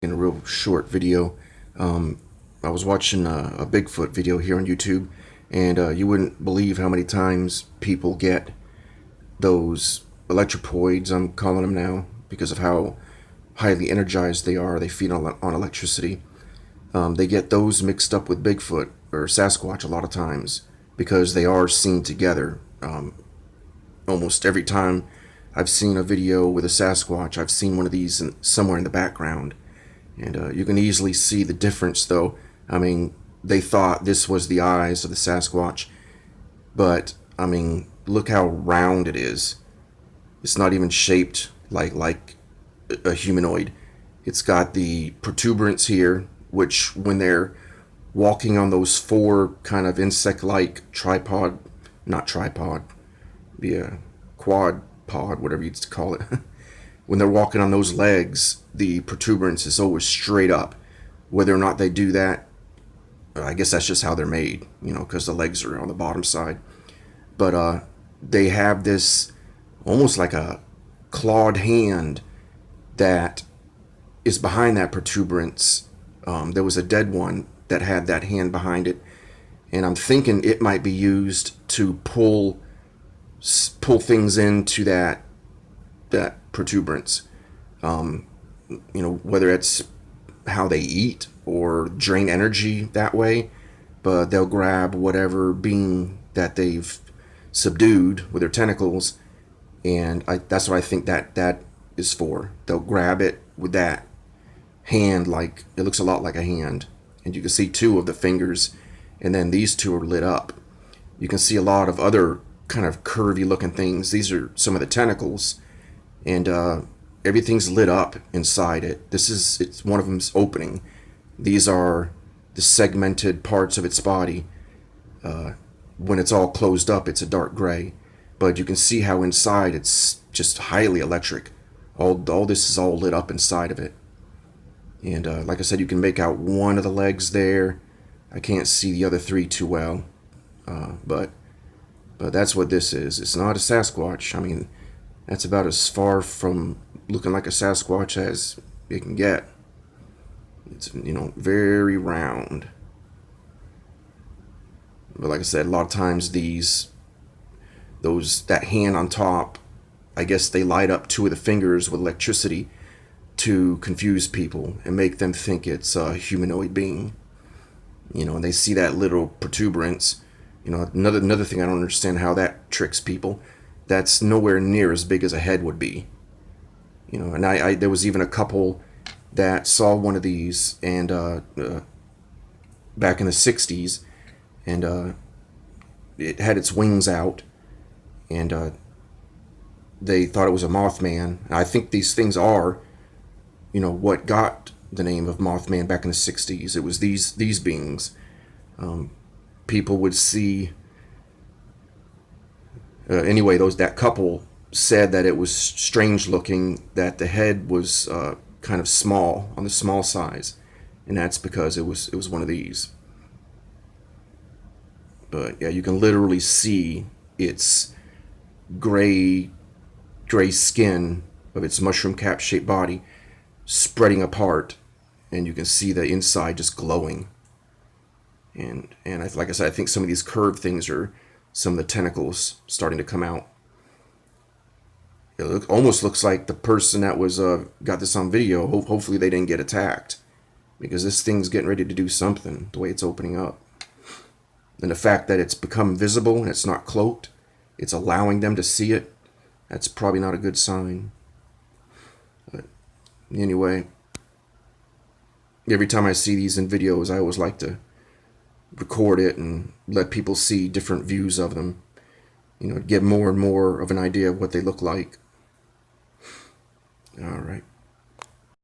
In a real short video. I was watching a Bigfoot video here on YouTube, and you wouldn't believe how many times people get those electropoids, I'm calling them now, because of how highly energized they are. They feed on electricity. They get those mixed up with Bigfoot or Sasquatch a lot of times because they are seen together. Almost every time I've seen a video with a Sasquatch, I've seen one of these somewhere in the background. And you can easily see the difference, though. I mean, they thought this was the eyes of the Sasquatch, but I mean, look how round it is. It's not even shaped like a humanoid. It's got the protuberance here, which when they're walking on those four kind of insect-like tripod, not tripod, be a quad pod, whatever you'd call it. When they're walking on those legs, the protuberance is always straight up. Whether or not they do that, I guess that's just how they're made, because the legs are on the bottom side. But they have this almost like a clawed hand that is behind that protuberance. There was a dead one that had that hand behind it, and I'm thinking it might be used to pull things into that protuberance. Whether it's how they eat or drain energy that way, but they'll grab whatever being that they've subdued with their tentacles, and that's what I think that is for. They'll grab it with that hand, like it looks a lot like a hand, and you can see two of the fingers, and then these two are lit up. You can see a lot of other kind of curvy looking things. These are some of the tentacles, and everything's lit up inside it. It's one of them's opening. These are the segmented parts of its body. When it's all closed up, it's a dark gray, but you can see how inside it's just highly electric. All this is all lit up inside of it, and like I said, you can make out one of the legs there. I can't see the other three too well, but that's what this is. It's not a Sasquatch. I mean, that's about as far from looking like a Sasquatch as it can get. It's, very round. But like I said, a lot of times that hand on top, I guess they light up two of the fingers with electricity to confuse people and make them think it's a humanoid being. And they see that little protuberance. Another thing I don't understand how that tricks people. That's nowhere near as big as a head would be. And there was even a couple that saw one of these and back in the 60s, and it had its wings out, and they thought it was a Mothman. And I think these things are, what got the name of Mothman back in the 60s. It was these beings. People would see. Anyway, that couple said that it was strange looking, that the head was kind of small, on the small size, and that's because it was one of these. But yeah, you can literally see its gray skin of its mushroom cap shaped body spreading apart, and you can see the inside just glowing. And like I said, I think some of these curved things are some of the tentacles starting to come out. It almost looks like the person that was got this on video, hopefully they didn't get attacked, because this thing's getting ready to do something, the way it's opening up. And the fact that it's become visible and it's not cloaked, it's allowing them to see it, that's probably not a good sign. But anyway, every time I see these in videos, I always like to record it and let people see different views of them, get more and more of an idea of what they look like. All right.